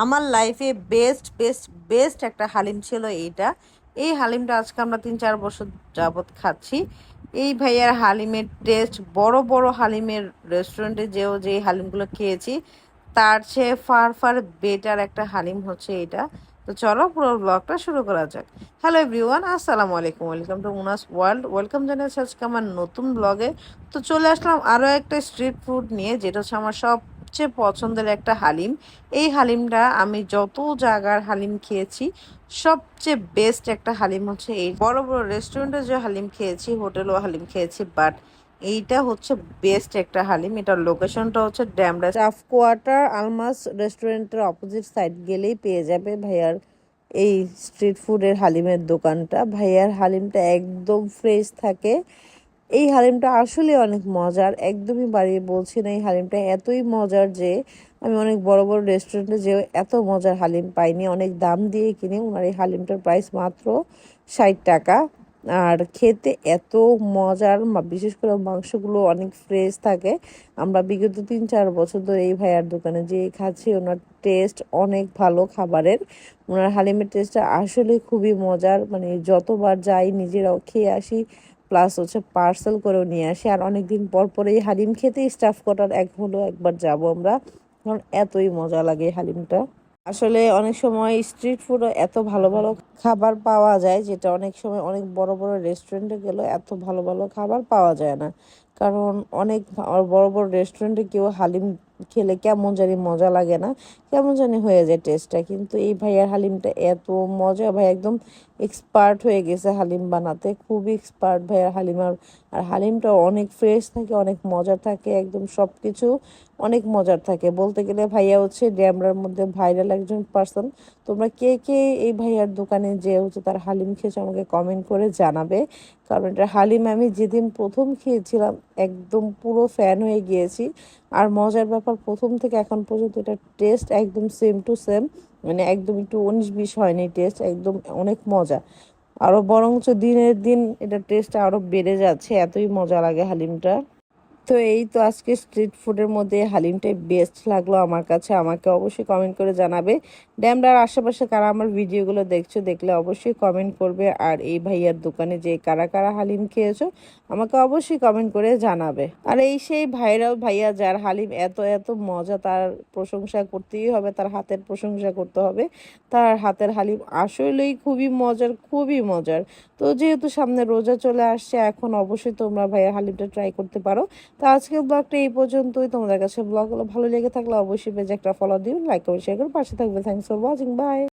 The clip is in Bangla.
আমার লাইফে বেস্ট বেস্ট বেস্ট একটা হালিম ছিল এইটা। এই হালিমটা আজকে আমরা 3-4 বছর যাবত খাচ্ছি। এই ভাইয়ার হালিমের টেস্ট বড় বড় হালিমের রেস্টুরেন্টে যে হালিমগুলো খেয়েছি তার চেয়ে ফার ফার বেটার একটা হালিম হচ্ছে এটা। তো চলো পুরো ব্লগটা শুরু করা যাক। হ্যালো এভরিওয়ান, আসসালামু আলাইকুম, ওয়েলকাম টু মুনাস ওয়ার্ল্ড। ওয়েলকাম জানাচ্ছি আজকে আমার নতুন ব্লগে। তো চলে আসলাম আরও একটা স্ট্রিট ফুড নিয়ে, যেটা হচ্ছে আমার সবচেয়ে পছন্দের একটা হালিম। এই হালিমটা আমি যত জায়গার হালিম খেয়েছি সবচেয়ে বেস্ট একটা হালিম হচ্ছে এই। বড় বড় রেস্টুরেন্টে যে হালিম খেয়েছি, হোটেলও হালিম খেয়েছি, বাট এইটা হচ্ছে বেস্ট একটা হালিম। এটার লোকেশনটা হচ্ছে ড্যামরা স্টাফ কোয়ার্টার, আলমাস রেস্টুরেন্টের অপোজিট সাইড গেলেই পেয়ে যাবে ভাইয়ার এই স্ট্রিট ফুডের হালিমের দোকানটা। ভাইয়ার হালিমটা একদম ফ্রেশ থাকে। এই হালিমটা আসলে অনেক মজার, একদমই বাড়িয়ে বলছি না। এই হালিমটা এতই মজার যে আমি অনেক বড় বড় রেস্টুরেন্টে যেও এত মজার হালিম পাইনি। অনেক দাম দিয়ে কিনে ওনার এই হালিমটার প্রাইস মাত্র 60 টাকা। আর খেতে এত মজার, বিশেষ করে মাংসগুলো অনেক ফ্রেশ থাকে। আমরা বিগত 3-4 বছর ধরে এই ভাইয়ার দোকানে যে খাচ্ছি, ওনার টেস্ট অনেক ভালো খাবারের। ওনার হালিমের টেস্টটা আসলে খুবই মজার, মানে যতবার যাই নিজেরাও খেয়ে আসি, প্লাস হচ্ছে পার্সেল করেও নিয়ে আসি। আর অনেকদিন পর পর এই হালিম খেতে স্টাফ কোয়ার্টার একবার যাব আমরা, কারণ এতই মজা লাগে এই হালিমটা। আসলে অনেক সময় স্ট্রিট ফুডও এত ভালো ভালো খাবার পাওয়া যায়, যেটা অনেক সময় অনেক বড় বড় রেস্টুরেন্টে গেলেও এত ভালো ভালো খাবার পাওয়া যায় না। কারণ অনেক বড় বড় রেস্টুরেন্টে কেউ হালিম খেলে কেমন জানি মজা লাগে না, কেমন জানি হয়ে যায় টেস্টটা। কিন্তু এই ভাইয়ার হালিমটা এত মজা, ভাই একদম এক্সপার্ট হয়ে গেছে হালিম বানাতে, খুবই এক্সপার্ট ভাইয়ার হালিম। আর হালিমটা অনেক ফ্রেশ থাকে, অনেক মজার থাকে, একদম সব কিছু অনেক মজার থাকে। বলতে গেলে ভাইয়া হচ্ছে ড্যামরার মধ্যে ভাইরাল একজন পার্সন। তোমরা কে কে এই ভাইয়ার দোকানে যে হচ্ছে তার হালিম খেয়েছো আমাকে কমেন্ট করে জানাবে। কারণ এটা হালিম আমি যেদিন প্রথম খেয়েছিলাম একদম পুরো ফ্যান হয়ে গিয়েছি। আর মজার ব্যাপার, প্রথম থেকে এখন পর্যন্ত এটা টেস্ট একদম সেম টু সেম, মানে একদম একটু 19-20 হয়নি টেস্ট, একদম অনেক মজা। আরো বরঞ্চ দিনের দিন এটা টেস্ট আরো বেড়ে যাচ্ছে, এতই মজা লাগে হালিমটা। তো এই তো আজকে স্ট্রিট ফুডের মধ্যে হালিমটাই বেস্ট লাগলো আমার কাছে। আমাকে অবশ্যই কমেন্ট করে জানাবে। ড্যামরার আশেপাশে কারা আমার ভিডিওগুলো দেখছো, দেখলে অবশ্যই কমেন্ট করবে। আর এই ভাইয়ার দোকানে যে কারা কারা হালিম খেয়েছো আমাকে অবশ্যই কমেন্ট করে জানাবে। আর এই সেই ভাইরাল ভাইয়া যার হালিম এত এত মজা, তার প্রশংসা করতেই হবে, তার হাতের প্রশংসা করতে হবে। তার হাতের হালিম আসলেই খুবই মজার, খুবই মজার। তো যেহেতু সামনে রোজা চলে আসছে, এখন অবশ্যই তোমরা ভাইয়ার হালিমটা ট্রাই করতে পারো। তো আজকের ব্লগটা এই পর্যন্তই। তোমাদের কাছে ব্লগগুলো ভালো লেগে থাকলে অবশ্যই পেজে একটা ফলো দিও, লাইক করে শেয়ার করে পাশে থাকবে। Thanks for watching, by.